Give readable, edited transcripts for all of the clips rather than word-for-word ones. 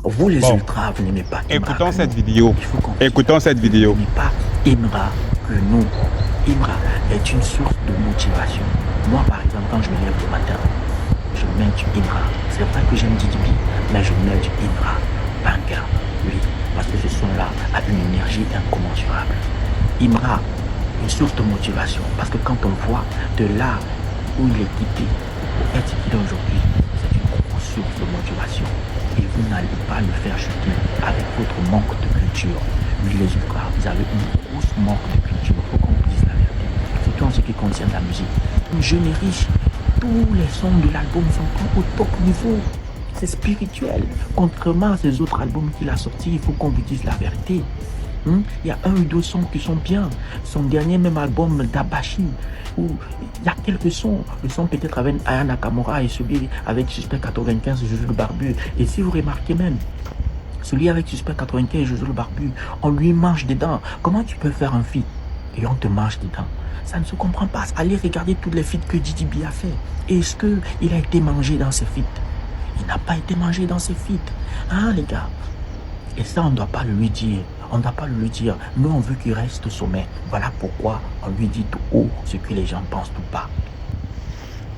Vous les ultras, vous n'aimez pas Imra. Écoutons cette vidéo. Écoutons cette vidéo. Vous n'aimez pas Imra que nous. Imra est une source de motivation. Moi, par exemple, quand je me lève le matin, je mets du Imra. C'est vrai que j'aime Didi B, mais je mets du Imra. Banger, oui, parce que ce son-là a une énergie incommensurable. Imra, une source de motivation, parce que quand on voit de là où il est quitté pour être ce qu'il est aujourd'hui, c'est une grosse source de motivation. Et vous n'allez pas le faire chuter avec votre manque de culture. Oui, les ultras, vous avez une grosse manque de culture. Il faut qu'on vous dise la vérité. Surtout en ce qui concerne la musique. Une jeune et riche, tous les sons de l'album sont au top niveau. C'est spirituel. Contrairement à ces autres albums qu'il a sortis, il faut qu'on vous dise la vérité. Il y a un ou deux sons qui sont bien. Son dernier même album d'Abashi, où il y a quelques sons. Le son peut-être avec Aya Nakamura et celui avec Suspect 95 et Jojo le Barbu. Et si vous remarquez même, celui avec Suspect 95 et Jojo le Barbu, on lui mange dedans. Comment tu peux faire un feat et on te mange dedans? Ça ne se comprend pas. Allez regarder tous les feats que Didi B a fait. Est-ce qu'il a été mangé dans ces feats? Il n'a pas été mangé dans ses feats. Hein, les gars? Et ça, on ne doit pas le lui dire. On ne doit pas le lui dire. Nous, on veut qu'il reste au sommet. Voilà pourquoi on lui dit tout haut ce que les gens pensent tout bas.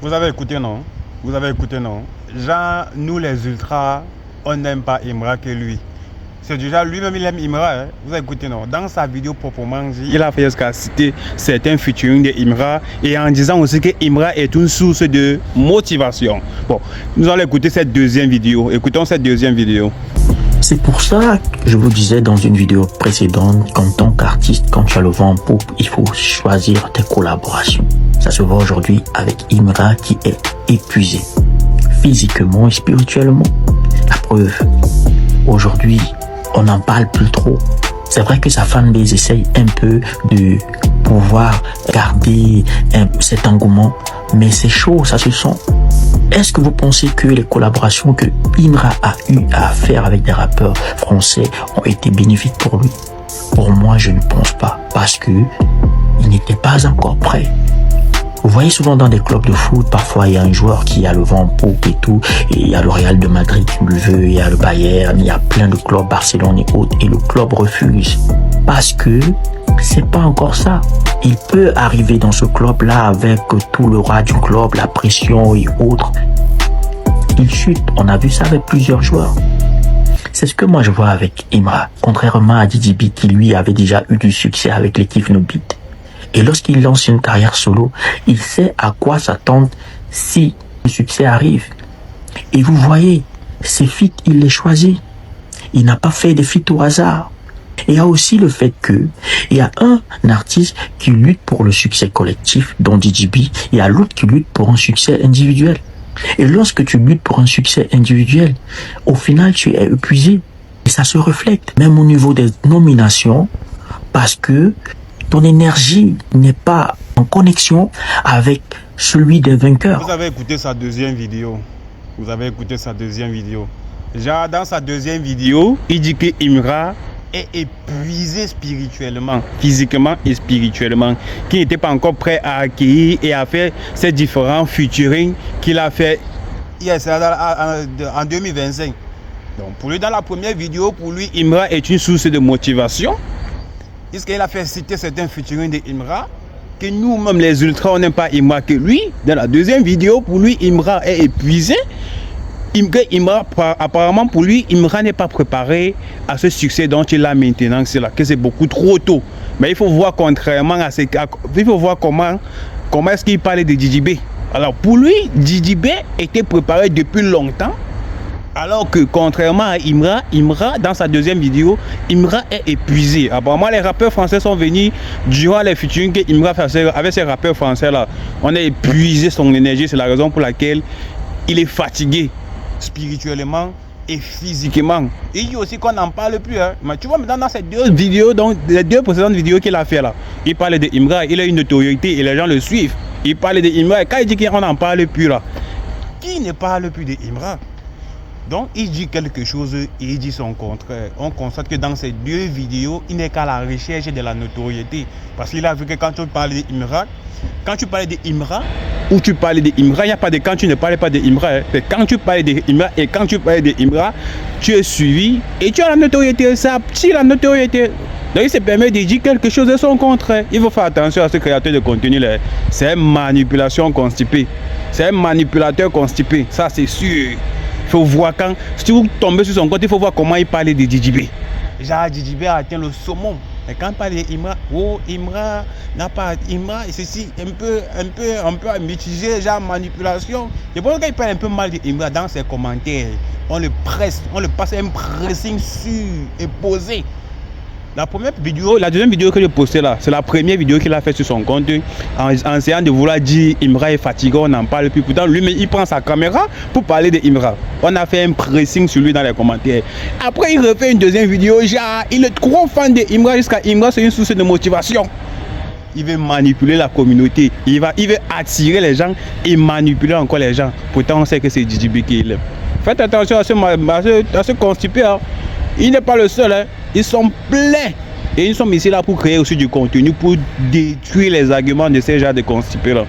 Vous avez écouté, non? Vous avez écouté, non? Genre, nous, les ultras, on n'aime pas Imra que lui. C'est déjà lui-même, il aime Imra. Hein? Vous avez écouté, non? Dans sa vidéo proprement dit, il a fait jusqu'à citer certains featuring de Imra et en disant aussi que Imra est une source de motivation. Bon, nous allons écouter cette deuxième vidéo. Écoutons cette deuxième vidéo. C'est pour ça que je vous disais dans une vidéo précédente qu'en tant qu'artiste, quand tu as le vent en poupe, il faut choisir tes collaborations. Ça se voit aujourd'hui avec Imra qui est épuisé, physiquement et spirituellement. La preuve, aujourd'hui, on n'en parle plus trop. C'est vrai que sa fanbase essaye un peu de pouvoir garder cet engouement, mais c'est chaud, ça se sent. Est-ce que vous pensez que les collaborations que Imra a eu à faire avec des rappeurs français ont été bénéfiques pour lui? Pour moi, je ne pense pas, parce que il n'était pas encore prêt. Vous voyez souvent dans des clubs de foot, parfois il y a un joueur qui a le vent en poupe et tout, et il y a le Real de Madrid qui le veut, il y a le Bayern, il y a plein de clubs, Barcelone et autres, et le club refuse. Parce que c'est pas encore ça. Il peut arriver dans ce club-là avec tout le roi du club, la pression et autres. Il chute. On a vu ça avec plusieurs joueurs. C'est ce que moi je vois avec Imra, contrairement à Didi B qui lui avait déjà eu du succès avec l'équipe No Beat. Et lorsqu'il lance une carrière solo, il sait à quoi s'attendre si le succès arrive. Et vous voyez, ses feats, il les choisit. Il n'a pas fait des feats au hasard. Et il y a aussi le fait que il y a un artiste qui lutte pour le succès collectif, dont Didi B, il y a l'autre qui lutte pour un succès individuel. Et lorsque tu luttes pour un succès individuel, au final, tu es épuisé. Et ça se reflète, même au niveau des nominations, parce que ton énergie n'est pas en connexion avec celui des vainqueurs. Vous avez écouté sa deuxième vidéo. Vous avez écouté sa deuxième vidéo. Genre, dans sa deuxième vidéo, il dit que Imra est épuisé spirituellement, physiquement et spirituellement, qui n'était pas encore prêt à accueillir et à faire ces différents featuring qu'il a fait en 2025. Donc pour lui, dans la première vidéo, pour lui, Imra est une source de motivation. Puisqu'il a fait citer certains featuring de Imra, que nous-mêmes les ultras, on n'aime pas Imra que lui. Dans la deuxième vidéo, pour lui, Imra est épuisé. Apparemment pour lui, Imra n'est pas préparé à ce succès dont il a maintenant, que c'est beaucoup trop tôt. Mais il faut voir contrairement à il faut voir comment est-ce qu'il parlait de Didi B. Alors pour lui, Didi B était préparé depuis longtemps. Alors que contrairement à Imra, dans sa deuxième vidéo, Imra est épuisé. Apparemment, les rappeurs français sont venus durant les featuring que Imra fait avec ces rappeurs français là. On a épuisé son énergie, c'est la raison pour laquelle il est fatigué spirituellement et physiquement. Et il dit aussi qu'on n'en parle plus. Hein. Mais tu vois, maintenant dans ces deux vidéos, donc les deux précédentes vidéos qu'il a fait là, il parle de Imra, il a une notoriété et les gens le suivent. Il parle de Imra et quand il dit qu'on n'en parle plus là, qui ne parle plus de Imra? Donc, il dit quelque chose et il dit son contraire. On constate que dans ces deux vidéos, il n'est qu'à la recherche de la notoriété. Parce qu'il a vu que quand tu parlais d'Imra, ou tu parlais d'Imra, il n'y a pas de quand tu ne parlais pas d'Imra. C'est quand tu parlais d'Imra et quand tu parlais d'Imra, tu es suivi et tu as la notoriété. Ça attire la notoriété. Donc il se permet de dire quelque chose de son contraire. Il faut faire attention à ce créateur de contenu là. C'est une manipulation constipée. C'est un manipulateur constipé. Ça c'est sûr. Il faut voir quand, si vous tombez sur son compte, il faut voir comment il parlait de DJB. Genre DJB a atteint le saumon. Et quand il parle d'Imra, oh Imra n'a pas Imra, et ceci un peu mitigé, genre manipulation. Et bon, quand il parle un peu mal d'Imra dans ses commentaires, on le presse, on le passe un pressing sûr et posé. La deuxième vidéo que j'ai postée là, c'est la première vidéo qu'il a fait sur son compte en essayant de vouloir dire Imra est fatigué, on n'en parle plus. Pourtant, lui, il prend sa caméra pour parler de Imra. On a fait un pressing sur lui dans les commentaires. Après, il refait une deuxième vidéo, genre, il est trop fan de Imra jusqu'à Imra, c'est une source de motivation. Il veut manipuler la communauté, il veut attirer les gens et manipuler encore les gens. Pourtant, on sait que c'est DJB qui est là. Faites attention à ce constipé. Hein. Il n'est pas le seul, hein. Ils sont pleins. Et ils sont ici là pour créer aussi du contenu, pour détruire les arguments de ces gens de constipés là.